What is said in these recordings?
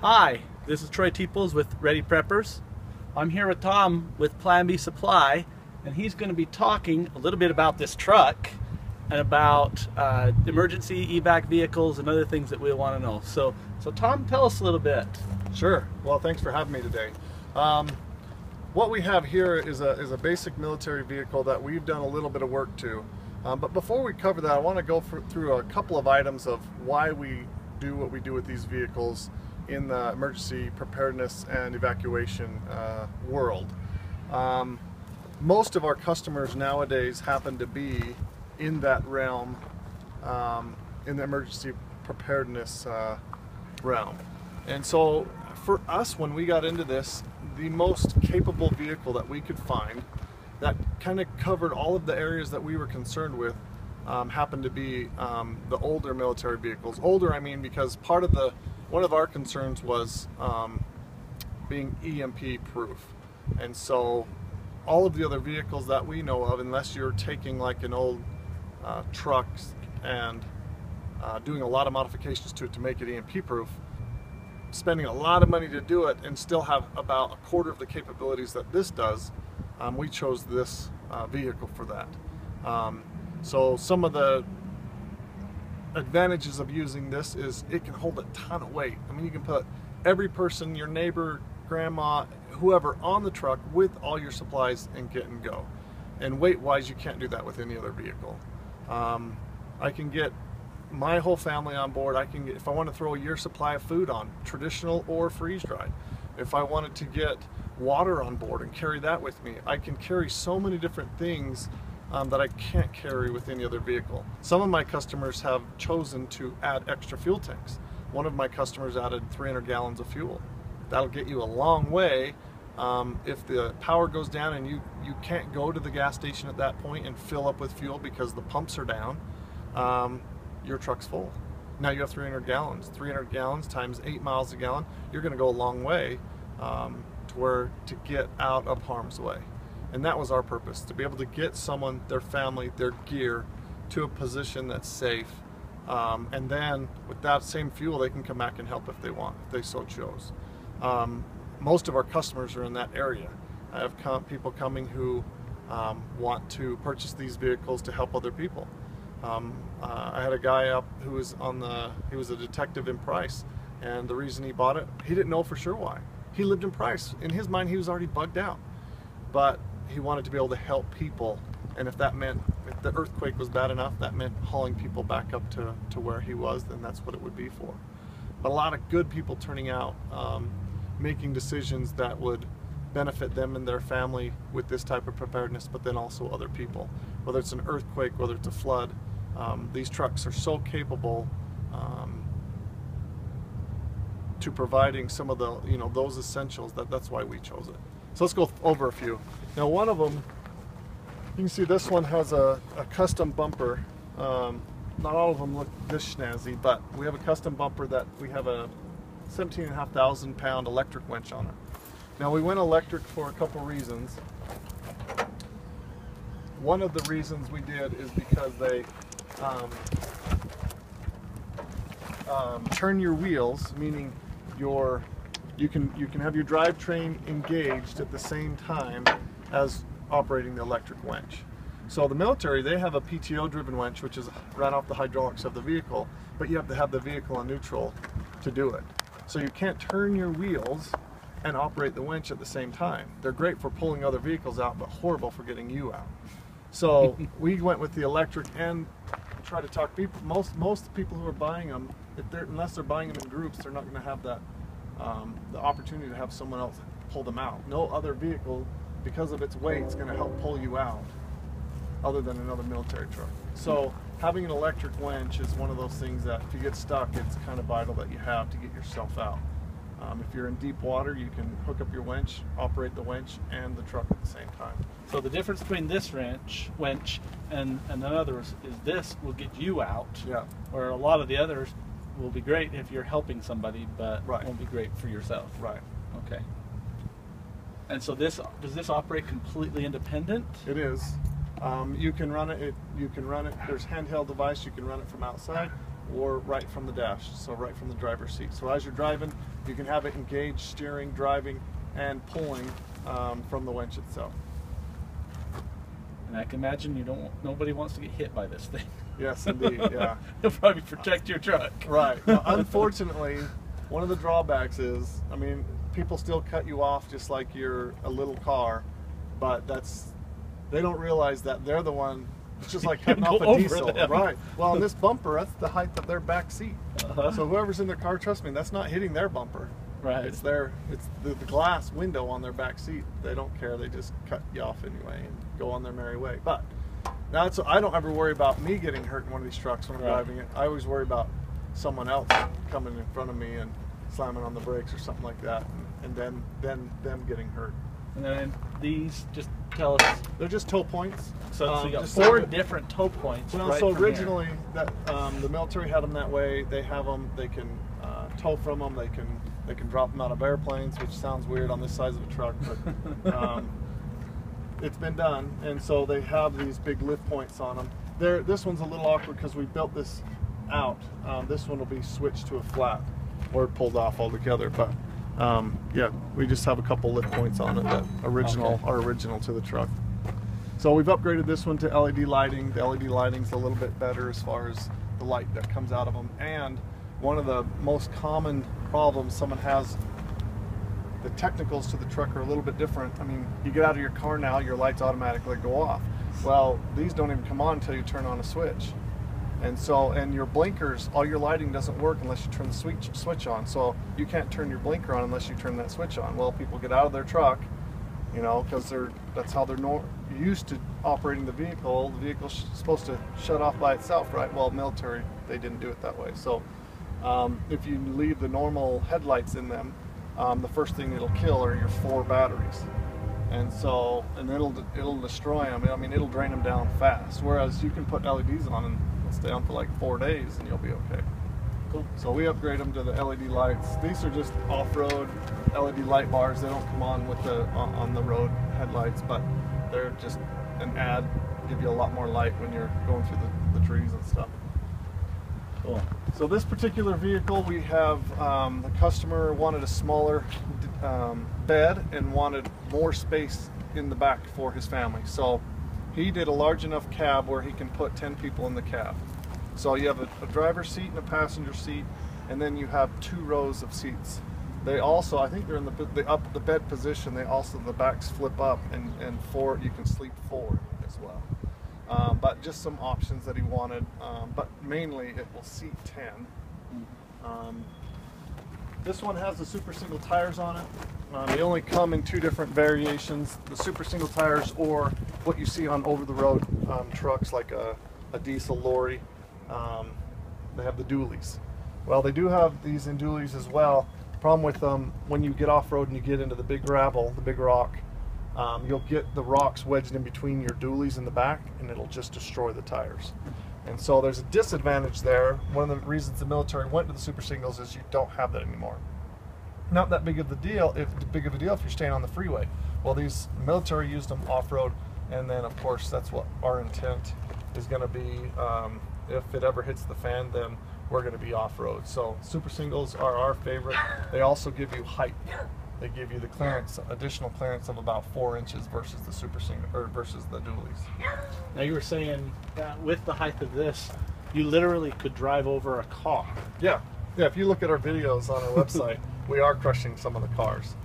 Hi, this is Troy Teeples with Ready Preppers. I'm here with Tom with Plan B Supply, and he's going to be talking a little bit about this truck and about emergency evac vehicles and other things that we want to know. So Tom, tell us a little bit. Sure. Well, thanks for having me today. What we have here is a basic military vehicle that we've done a little bit of work to. But before we cover that, I want to go through a couple of items of why we do what we do with these vehicles in the emergency preparedness and evacuation world. Most of our customers nowadays happen to be in that realm, in the emergency preparedness realm. And so for us, when we got into this, the most capable vehicle that we could find that kind of covered all of the areas that we were concerned with happened to be the older military vehicles. Older, I mean, because one of our concerns was being EMP proof. And so all of the other vehicles that we know of, unless you're taking like an old truck and doing a lot of modifications to it to make it EMP proof, spending a lot of money to do it and still have about a quarter of the capabilities that this does, we chose this vehicle for that. So some of the advantages of using this is it can hold a ton of weight. I mean, you can put every person, your neighbor, grandma, whoever on the truck with all your supplies and get and go. And weight wise, you can't do that with any other vehicle. I can get my whole family on board. If I want to throw a year's supply of food on, traditional or freeze dried. If I wanted to get water on board and carry that with me, I can carry so many different things that I can't carry with any other vehicle. Some of my customers have chosen to add extra fuel tanks. One of my customers added 300 gallons of fuel. That'll get you a long way. If the power goes down and you can't go to the gas station at that point and fill up with fuel because the pumps are down, your truck's full. Now you have 300 gallons. 300 gallons times 8 miles a gallon, you're going to go a long way to get out of harm's way. And that was our purpose, to be able to get someone, their family, their gear to a position that's safe. And then with that same fuel, they can come back and help if they want, if they so chose. Most of our customers are in that area. I have people coming who want to purchase these vehicles to help other people. I had a guy up who was he was a detective in Price, and the reason he bought it, he didn't know for sure why. He lived in Price. In his mind, he was already bugged out. But he wanted to be able to help people, and if that meant, if the earthquake was bad enough, that meant hauling people back up to where he was, then that's what it would be for. But a lot of good people turning out, making decisions that would benefit them and their family with this type of preparedness, but then also other people. Whether it's an earthquake, whether it's a flood, these trucks are so capable to providing some of the, those essentials that's why we chose it. So let's go over a few. Now one of them, you can see this one has a custom bumper. Not all of them look this snazzy, but we have a custom bumper that we have a 17,500 pound electric winch on it. Now we went electric for a couple reasons. One of the reasons we did is because they turn your wheels, meaning you can have your drivetrain engaged at the same time as operating the electric winch. So the military, they have a PTO driven winch, which is run off the hydraulics of the vehicle, but you have to have the vehicle on neutral to do it. So you can't turn your wheels and operate the winch at the same time. They're great for pulling other vehicles out, but horrible for getting you out. So we went with the electric and try to talk people. Most people who are buying them, unless they're buying them in groups, they're not going to have that the opportunity to have someone else pull them out. No other vehicle, because of its weight, is going to help pull you out, other than another military truck. So having an electric winch is one of those things that if you get stuck, it's kind of vital that you have to get yourself out. If you're in deep water, you can hook up your winch, operate the winch and the truck at the same time. So the difference between this winch and another is this will get you out. Yeah. Where a lot of the others will be great if you're helping somebody, but right. Won't be great for yourself. Right. Okay. And so does this operate completely independent? It is. You can run it. You can run it. There's handheld device. You can run it from outside, or right from the dash, so right from the driver's seat. So as you're driving, you can have it engaged, steering, driving, and pulling from the winch itself. And I can imagine nobody wants to get hit by this thing. Yes, indeed, yeah. It'll probably protect your truck. Right. Now, unfortunately, one of the drawbacks is, I mean, people still cut you off just like you're a little car, but they don't realize that they're the one. It's just like cutting off a diesel, right? Well, in this bumper, that's the height of their back seat. So whoever's in their car, trust me, that's not hitting their bumper. Right. It's the glass window on their back seat. They don't care. They just cut you off anyway and go on their merry way. But now I don't ever worry about me getting hurt in one of these trucks when I'm driving it. I always worry about someone else coming in front of me and slamming on the brakes or something like that, and then them getting hurt. And then these, just tell us. They're just tow points. So you got 4 different tow points. Well, so originally the military had them that way. They have them. They can tow from them. They can drop them out of airplanes, which sounds weird on this size of a truck, but it's been done. And so they have these big lift points on them. This one's a little awkward because we built this out. This one will be switched to a flat or pulled off altogether, but yeah, we just have a couple lift points on it that are original to the truck. So we've upgraded this one to LED lighting. The LED lighting's a little bit better as far as the light that comes out of them. And one of the most common problems someone has, the technicals to the truck are a little bit different. I mean, you get out of your car now, your lights automatically go off. Well, these don't even come on until you turn on a switch. And your blinkers, all your lighting doesn't work unless you turn the switch on. So you can't turn your blinker on unless you turn that switch on. Well, people get out of their truck, you know, because that's how they're used to operating the vehicle. The vehicle's supposed to shut off by itself, right? Well, military, they didn't do it that way. So if you leave the normal headlights in them, the first thing it'll kill are your 4 batteries. And it'll destroy them. I mean, it'll drain them down fast. Whereas you can put LEDs on and it'll stay on for like 4 days and you'll be okay. Cool. So we upgrade them to the LED lights. These are just off-road LED light bars. They don't come on with on the road headlights, but they're just an add, give you a lot more light when you're going through the trees and stuff. Cool. So this particular vehicle, we have the customer wanted a smaller bed and wanted more space in the back for his family. So he did a large enough cab where he can put 10 people in the cab. So you have a driver's seat and a passenger seat, and then you have 2 rows of seats. They also, I think they're in the bed position. The backs flip up, and you can sleep forward as well. But just some options that he wanted. But mainly it will seat 10. This one has the super single tires on it. They only come in 2 different variations: the super single tires, or what you see on over-the-road trucks like a diesel lorry. They have the dualies. Well, they do have these in dualies as well. Problem with them, when you get off-road and you get into the big gravel, the big rock, you'll get the rocks wedged in between your dualies in the back, and it'll just destroy the tires. And so there's a disadvantage there. One of the reasons the military went to the super singles is you don't have that anymore. Not that big of a deal if you're staying on the freeway. Well, these military used them off-road, and then of course that's what our intent is going to be. If it ever hits the fan, then we're going to be off-road. So super singles are our favorite. They also give you height. They give you the clearance, additional clearance of about 4 inches versus the super single or versus the dualies. Now you were saying that with the height of this, you literally could drive over a car. Yeah. If you look at our videos on our website, we are crushing some of the cars.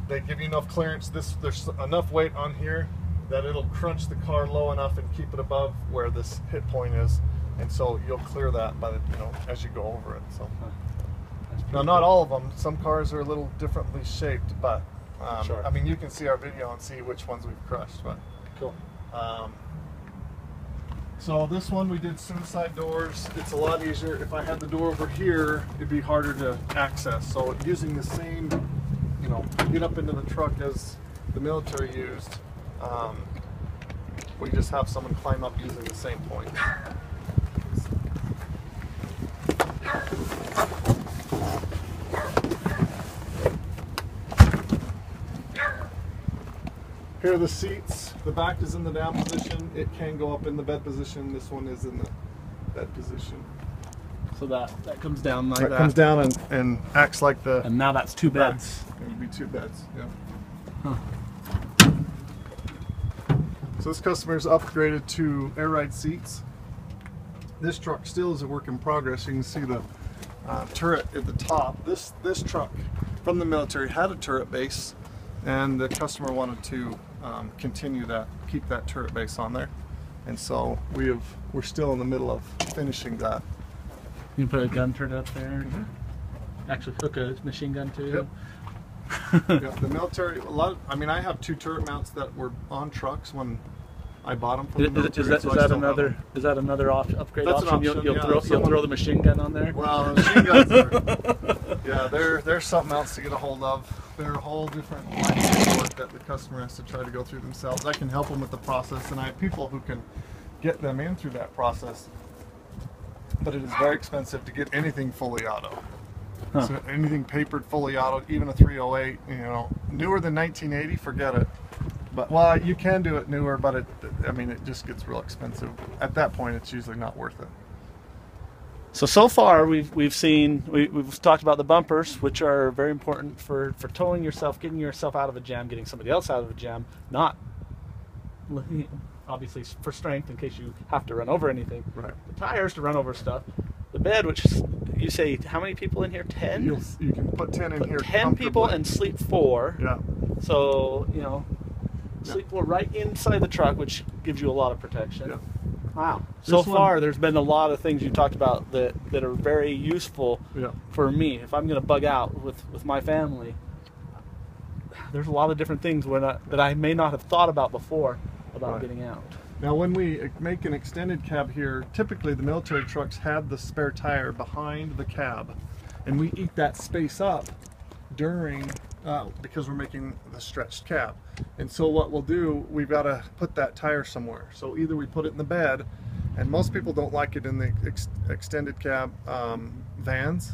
They give you enough clearance. There's enough weight on here that it'll crunch the car low enough and keep it above where this hit point is, and so you'll clear that by as you go over it. So now, not all of them. Some cars are a little differently shaped, but sure. I mean, you can see our video and see which ones we've crushed. But cool. So this one we did suicide doors. It's a lot easier. If I had the door over here, it'd be harder to access. So using the same, get up into the truck as the military used, we just have someone climb up using the same point. Here are the seats. The back is in the down position. It can go up in the bed position. This one is in bed position. So that comes down like That that. comes down and acts like the. And now that's two beds. It would be two beds. Yeah. Huh. So this customer's upgraded to air ride seats. This truck still is a work in progress. You can see the turret at the top. This truck from the military had a turret base, and the customer wanted to continue that, keep that turret base on there. And so we're still in the middle of finishing that. You can put a gun turret up there. Actually hook a machine gun to. Yep. Yeah, the military, I mean, I have two turret mounts that were on trucks when I bought them from the military. Is that another upgrade That's option? an option, You'll yeah. throw the machine gun on there? Well, the machine guns are, yeah, they're something else to get a hold of. They're a whole different line of work that the customer has to try to go through themselves. I can help them with the process, and I have people who can get them in through that process. But it is very expensive to get anything fully auto. Huh. So anything papered fully auto, even a 308, you know, newer than 1980, forget it. But well, you can do it newer, but I mean, it just gets real expensive. At that point, it's usually not worth it. So far we've talked about the bumpers, which are very important for towing yourself, getting yourself out of a jam, getting somebody else out of a jam, not obviously for strength in case you have to run over anything. Right. The tires to run over stuff. The bed, which you say, how many people in here? 10? You can put 10 in here. 10 people and sleep 4. Yeah. So, you know, sleep 4 right inside the truck, which gives you a lot of protection. Yeah. Wow. So far, there's been a lot of things you talked about that are very useful for me. If I'm going to bug out with my family, there's a lot of different things that I may not have thought about before about getting out. Now, when we make an extended cab here, typically the military trucks had the spare tire behind the cab, and we eat that space up during because we're making the stretched cab. And so what we'll do, we've got to put that tire somewhere. So either we put it in the bed, and most people don't like it in the extended cab vans.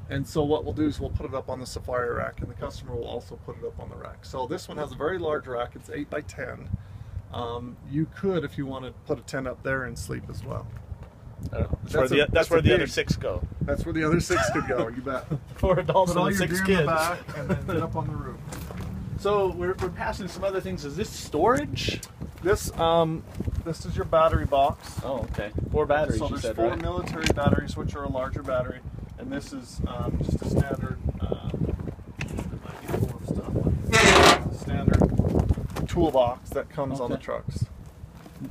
And so what we'll do is we'll put it up on the supplier rack, and the customer will also put it up on the rack. So this one has a very large rack. It's 8 by 10. You could, if you want to, put a tent up there and sleep as well. That's where the other 6 go. That's where the other 6 could go. You bet. 4 adults Put all and your 6 gear kids. in the back and then get up on the roof. So we're passing some other things. Is this storage? This is your battery box. Oh, okay. 4 batteries. So you there's said, 4 right? military batteries, which are a larger battery, and this is just a standard. Standard toolbox that comes on the trucks.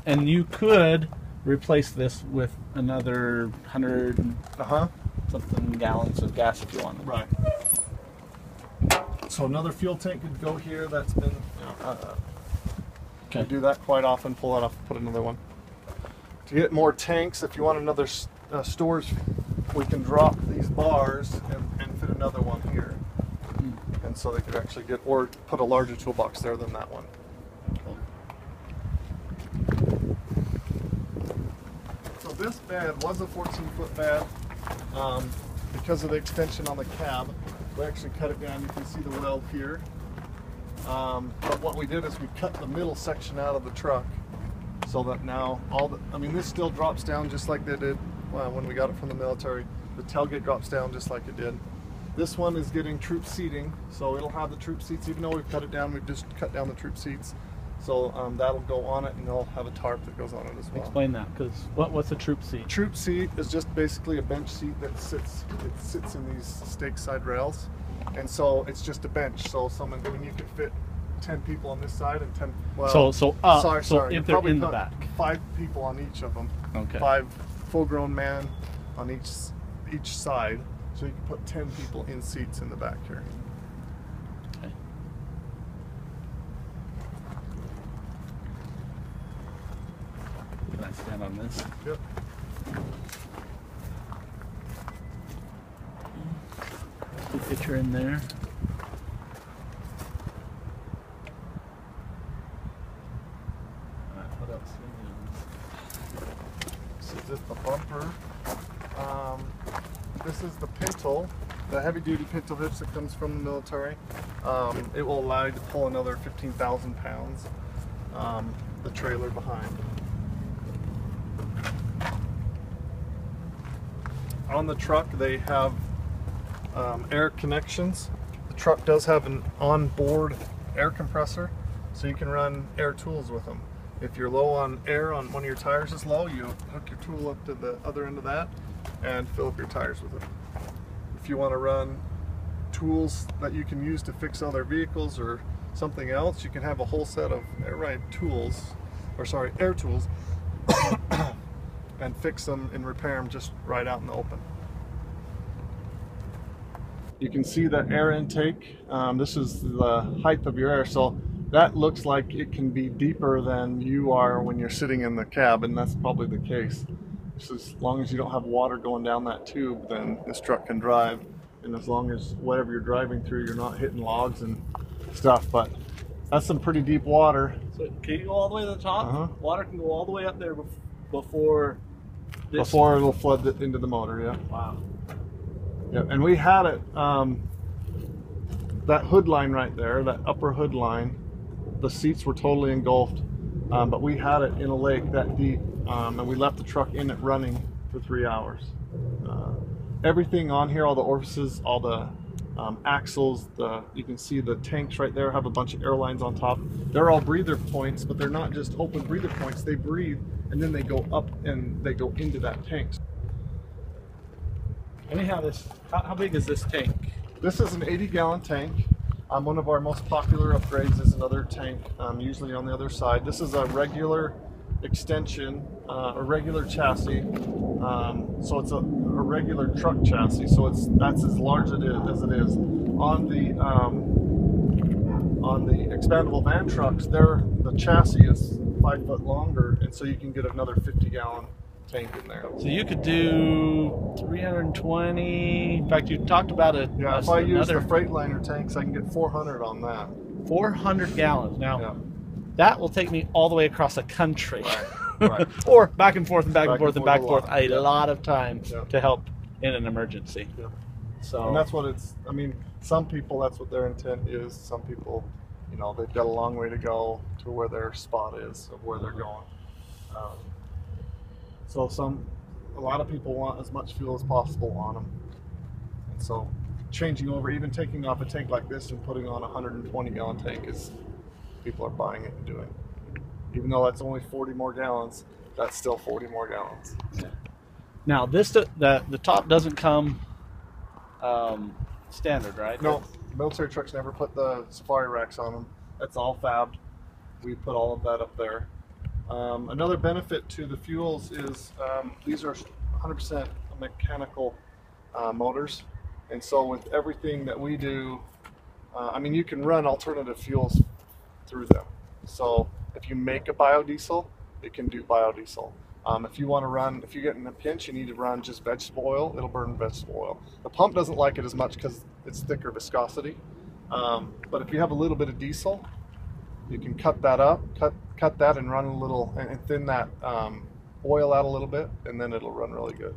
And you could replace this with another 100 something gallons of gas if you wanted. Right. So another fuel tank could go here. That's been. We do that quite often. Pull that off, put another one. To get more tanks, if you want another storage, we can drop these bars and fit another one here. And so they could actually get, or put a larger toolbox there than that one. So this bed was a 14-foot bed. Because of the extension on the cab, we actually cut it down. You can see the weld here. But what we did is we cut the middle section out of the truck so that now this still drops down just like they did when we got it from the military. The tailgate drops down just like it did. This one is getting troop seating, so it'll have the troop seats. Even though we've cut it down, we've just cut down the troop seats. So that'll go on it, and they'll have a tarp that goes on it as well. Explain that, because what's a troop seat? Troop seat is just basically a bench seat that sits in these stake side rails, and so it's just a bench. So you can fit 10 people on this side and 10. Well, sorry. If they're in the back, 5 people on each of them. Okay. 5 full-grown men on each side. So you can put 10 people in seats in the back here. Okay. Can I stand on this? Yep. Put a picture in there. What else? So this is the bumper. This is the pintle, the heavy-duty pintle hitch that comes from the military. It will allow you to pull another 15,000 pounds. The trailer behind. on the truck they have air connections. The truck does have an onboard air compressor, so you can run air tools with them. If you're low on air on one of your tires is low, you hook your tool up to the other end of that and fill up your tires with it. If you want to run tools that you can use to fix other vehicles or something else, you can have a whole set of air tools, and fix them and repair them just right out in the open. You can see the air intake. This is the height of your air, so that looks like it can be deeper than you are when you're sitting in the cab, and that's probably the case. So as long as you don't have water going down that tube, then this truck can drive, and as long as whatever you're driving through, you're not hitting logs and stuff. But that's some pretty deep water. So can you go all the way to the top? Water can go all the way up there before this? Before it'll flood into the motor, yeah. Wow. Yeah, and we had it, that hood line right there, that upper hood line, the seats were totally engulfed, but we had it in a lake that deep, and we left the truck in it running for 3 hours. Everything on here, all the orifices, all the axles, you can see the tanks right there have a bunch of air lines on top. They're all breather points, but they're not just open breather points. They breathe and then they go up and they go into that tank. Anyhow, how big is this tank? This is an 80-gallon tank. One of our most popular upgrades is another tank, usually on the other side. This is a regular extension, a regular chassis. So it's a regular truck chassis. So that's as large as it is. On the expandable van trucks, the chassis is 5 foot longer, and so you can get another 50-gallon tank in there. So you could do 320. In fact, you talked about it. Yeah, if I use the Freightliner tanks, I can get 400 on that. 400 gallons. Now, yeah. That will take me all the way across the country. Right. Or back and forth and back and forth and back and forth a yeah. lot of times Yeah. to help in an emergency. Yeah. So, and that's what I mean, some people, that's what their intent is. Some people, you know, they've got a long way to go to where their spot is of where they're going. So a lot of people want as much fuel as possible on them. And so changing over, even taking off a tank like this and putting on a 120-gallon tank people are buying it and doing. Even though that's only 40 more gallons, that's still 40 more gallons. Yeah. Now the top doesn't come standard, right? No, military trucks never put the safari racks on them. That's all fabbed. We put all of that up there. Another benefit to the fuels is these are 100% mechanical motors, and so with everything that we do, I mean, you can run alternative fuels through them. So if you make a biodiesel, it can do biodiesel. If you want to run, if you get in a pinch, you need to run just vegetable oil, it'll burn vegetable oil. The pump doesn't like it as much because it's thicker viscosity. But if you have a little bit of diesel, you can cut that up, cut that and run a little, and thin that oil out a little bit, and then it'll run really good.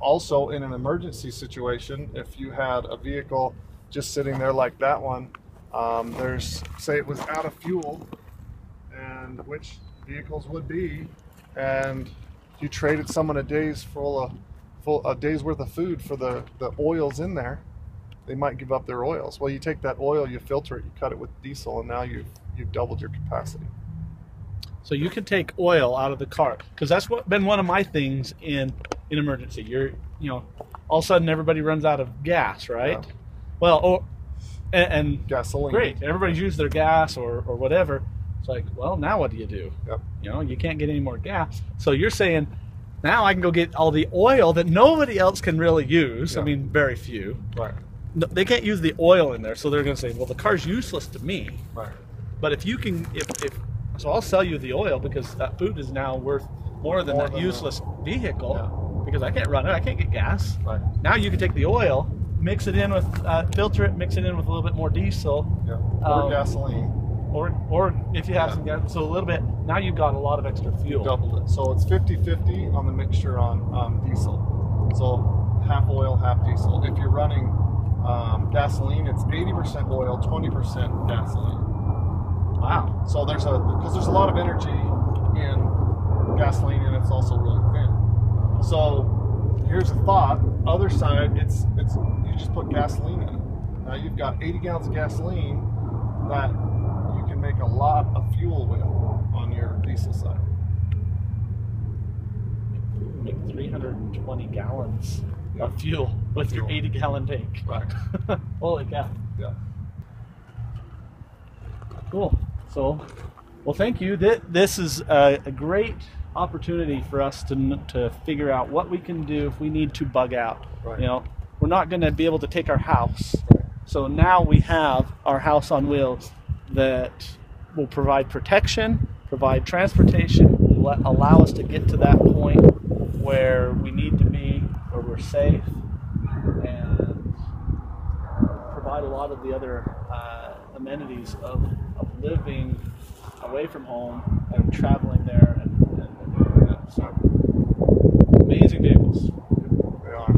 Also, in an emergency situation, if you had a vehicle just sitting there like that one, say it was out of fuel, and which vehicles would be, and you traded someone a day's worth of food for the oils in there, they might give up their oils. Well, you take that oil, you filter it, you cut it with diesel, and now you've doubled your capacity. So you can take oil out of the car, because that's been one of my things in emergency. All of a sudden everybody runs out of gas, right? Yeah. Well, and gasoline. Great, everybody's used their gas or whatever. It's like, well, now what do you do? Yep. You can't get any more gas. So you're saying, now I can go get all the oil that nobody else can really use. Yeah. I mean, very few. Right. No, they can't use the oil in there, so they're going to say, well, the car's useless to me. Right. But if you can, so I'll sell you the oil, because that food is now worth more than that useless vehicle, yeah. because I can't run it, I can't get gas. Right. Now you can take the oil, mix it in with, filter it, mix it in with a little bit more diesel. Yeah. Or gasoline. Or if you have some gas, so a little bit, now you've got a lot of extra fuel. Doubled it. So it's 50-50 on the mixture on diesel. So half oil, half diesel. If you're running gasoline, it's 80% oil, 20% gasoline. Wow. So because there's a lot of energy in gasoline, and it's also really thin. So here's a thought. Other side, it's you just put gasoline in it. Now you've got 80 gallons of gasoline that you can make a lot of fuel with on your diesel side. Make 320 gallons of fuel with your 80-gallon tank. Right. Holy cow. Yeah. Cool. So, well, thank you. This is a great opportunity for us to figure out what we can do if we need to bug out. Right. You know, we're not going to be able to take our house. Right. So now we have our house on wheels that will provide protection, provide transportation, allow us to get to that point where we need to be, where we're safe, and provide a lot of the other amenities of living away from home and traveling there and doing that. So, amazing vehicles. They are.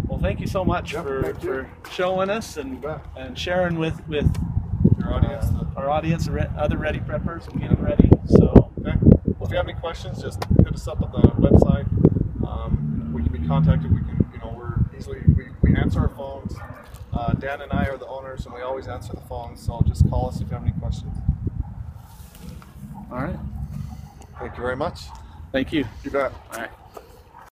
Well, thank you so much for showing us and sharing with Your audience, our audience, other Ready Preppers, and getting ready. So, okay. Well, if you have any questions, just hit us up at the website. We can be contacted. We can, we answer our phones. Dan and I are the owners, and we always answer the phones. So just call us if you have any questions. all right. Thank you very much. Thank you. You bet. All right.